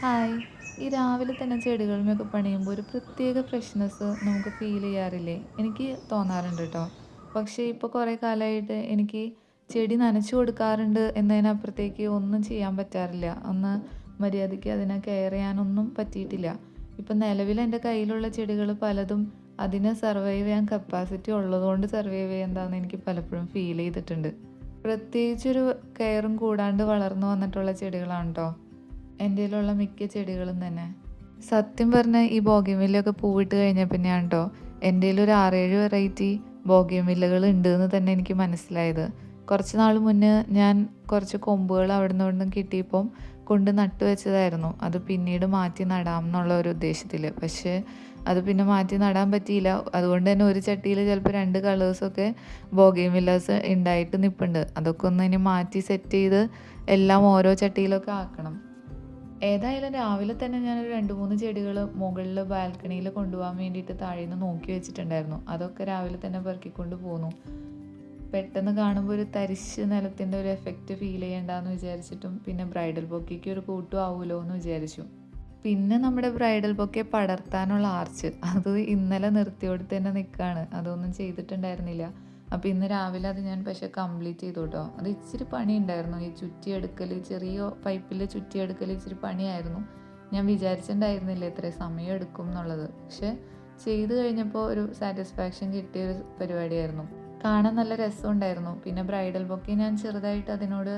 Hi. ഈ രാവിലെ തന്നെ ചെടികളുമൊക്കെ പണിയുമ്പോൾ ഒരു പ്രത്യേക ഫ്രഷ്നെസ് നമുക്ക് ഫീൽ ചെയ്യാറില്ലേ? എനിക്ക് തോന്നാറുണ്ട് കേട്ടോ. പക്ഷേ ഇപ്പോൾ കുറേ കാലമായിട്ട് എനിക്ക് ചെടി നനച്ചു കൊടുക്കാറുണ്ട് എന്നതിനപ്പുറത്തേക്ക് ഒന്നും ചെയ്യാൻ പറ്റാറില്ല. ഒന്ന് മര്യാദയ്ക്ക് അതിനെ കെയർ ചെയ്യാനൊന്നും പറ്റിയിട്ടില്ല. ഇപ്പം നിലവിൽ എൻ്റെ കയ്യിലുള്ള ചെടികൾ പലതും അതിന് സർവൈവ് ചെയ്യാൻ കപ്പാസിറ്റി ഉള്ളതുകൊണ്ട് സർവൈവ് ചെയ്യുന്നതാണെന്ന് എനിക്ക് പലപ്പോഴും ഫീൽ ചെയ്തിട്ടുണ്ട്. പ്രത്യേകിച്ചൊരു കെയറും കൂടാണ്ട് വളർന്നു വന്നിട്ടുള്ള ചെടികളാണ് കേട്ടോ എൻ്റെയിലുള്ള മിക്ക ചെടികളും തന്നെ. സത്യം പറഞ്ഞാൽ ഈ ബോഗൺവില്ലയൊക്കെ പൂവിട്ട് കഴിഞ്ഞ പിന്നെയാണ് കേട്ടോ എൻ്റെയിൽ ഒരു 6-7 വെറൈറ്റി ബോഗൺവില്ലകൾ ഉണ്ട് എന്ന് തന്നെ എനിക്ക് മനസ്സിലായത്. കുറച്ച് നാൾ മുന്നേ ഞാൻ കുറച്ച് കൊമ്പുകൾ അവിടുന്ന് ഇവിടുന്ന് കിട്ടിയപ്പം കൊണ്ട് നട്ടു വെച്ചതായിരുന്നു. അത് പിന്നീട് മാറ്റി നടാം എന്നുള്ള ഒരു ഉദ്ദേശത്തിൽ. പക്ഷേ അത് പിന്നെ മാറ്റി നടാൻ പറ്റിയില്ല. അതുകൊണ്ട് തന്നെ ഒരു ചട്ടിയിൽ ചിലപ്പോൾ 2 കളേഴ്സൊക്കെ ബോഗൺവില്ലാസ് ഉണ്ടായിട്ട് നിൽപ്പുണ്ട്. അതൊക്കെ ഒന്ന് ഇനി മാറ്റി സെറ്റ് ചെയ്ത് എല്ലാം ഓരോ ചട്ടിയിലൊക്കെ ആക്കണം. ഏതായാലും രാവിലെ തന്നെ ഞാനൊരു 2-3 ചെടികൾ മുകളിൽ ബാൽക്കണിയിൽ കൊണ്ടുപോകാൻ വേണ്ടിയിട്ട് താഴേന്ന് നോക്കി വെച്ചിട്ടുണ്ടായിരുന്നു. അതൊക്കെ രാവിലെ തന്നെ പെറുക്കിക്കൊണ്ട് പോന്നു. പെട്ടെന്ന് കാണുമ്പോൾ ഒരു തരിശ് നിലത്തിൻ്റെ ഒരു എഫക്റ്റ് ഫീൽ ചെയ്യണ്ടെന്ന് വിചാരിച്ചിട്ടും പിന്നെ ബ്രൈഡൽ ബൊക്കയ്ക്ക് ഒരു കൂട്ടും ആവുമല്ലോ എന്ന് വിചാരിച്ചു. പിന്നെ നമ്മുടെ ബ്രൈഡൽ ബൊക്കെ പടർത്താനുള്ള ആർച്ച് അത് ഇന്നലെ നിർത്തിയോടത്ത് തന്നെ നിൽക്കുകയാണ്. അതൊന്നും ചെയ്തിട്ടുണ്ടായിരുന്നില്ല. അപ്പോൾ ഇന്ന് രാവിലെ അത് ഞാൻ പക്ഷേ കംപ്ലീറ്റ് ചെയ്തു കേട്ടോ. അത് ഇച്ചിരി പണിയുണ്ടായിരുന്നു. ഈ ചുറ്റിയെടുക്കൽ, ചെറിയ പൈപ്പിൽ ചുറ്റിയെടുക്കൽ ഇച്ചിരി പണിയായിരുന്നു. ഞാൻ വിചാരിച്ചിട്ടുണ്ടായിരുന്നില്ല ഇത്രയും സമയം എടുക്കും എന്നുള്ളത്. പക്ഷെ ചെയ്ത് കഴിഞ്ഞപ്പോൾ ഒരു സാറ്റിസ്ഫാക്ഷൻ കിട്ടിയൊരു പരിപാടിയായിരുന്നു. കാണാൻ നല്ല രസമുണ്ടായിരുന്നു. പിന്നെ ബ്രൈഡൽ ബൊക്കെ ഞാൻ ചെറുതായിട്ട് അതിനോട്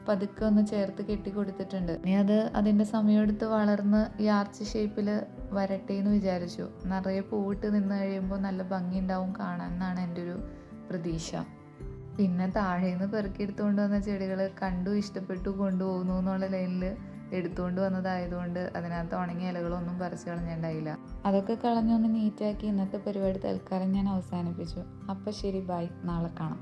പതുക്കെ ഒന്ന് ചേർത്ത് കെട്ടി കൊടുത്തിട്ടുണ്ട്. ഇനി അത് അതിൻ്റെ സമയമെടുത്ത് വളർന്ന് ഈ ആർച്ച് ഷേപ്പിൽ വരട്ടെ എന്ന് വിചാരിച്ചു. നിറയെ പൂവിട്ട് നിന്ന് കഴിയുമ്പോൾ നല്ല ഭംഗിയുണ്ടാവും കാണാൻ എന്നാണ് എൻ്റെ ഒരു പ്രതീക്ഷ. പിന്നെ താഴേന്ന് പെറുക്കിയെടുത്തുകൊണ്ട് വന്ന ചെടികൾ കണ്ടു ഇഷ്ടപ്പെട്ടു കൊണ്ടുപോകുന്നു എന്നുള്ള ലൈനിൽ എടുത്തുകൊണ്ട് വന്നതായതുകൊണ്ട് അതിനകത്ത് ഉണങ്ങിയ ഇലകളൊന്നും പറിച്ച് കളഞ്ഞിട്ടുണ്ടായില്ല. അതൊക്കെ കളഞ്ഞൊന്ന് നീറ്റാക്കി ഇന്നത്തെ പരിപാടി തൽക്കാലം ഞാൻ അവസാനിപ്പിച്ചു. അപ്പം ശരി, ബൈ, നാളെ കാണാം.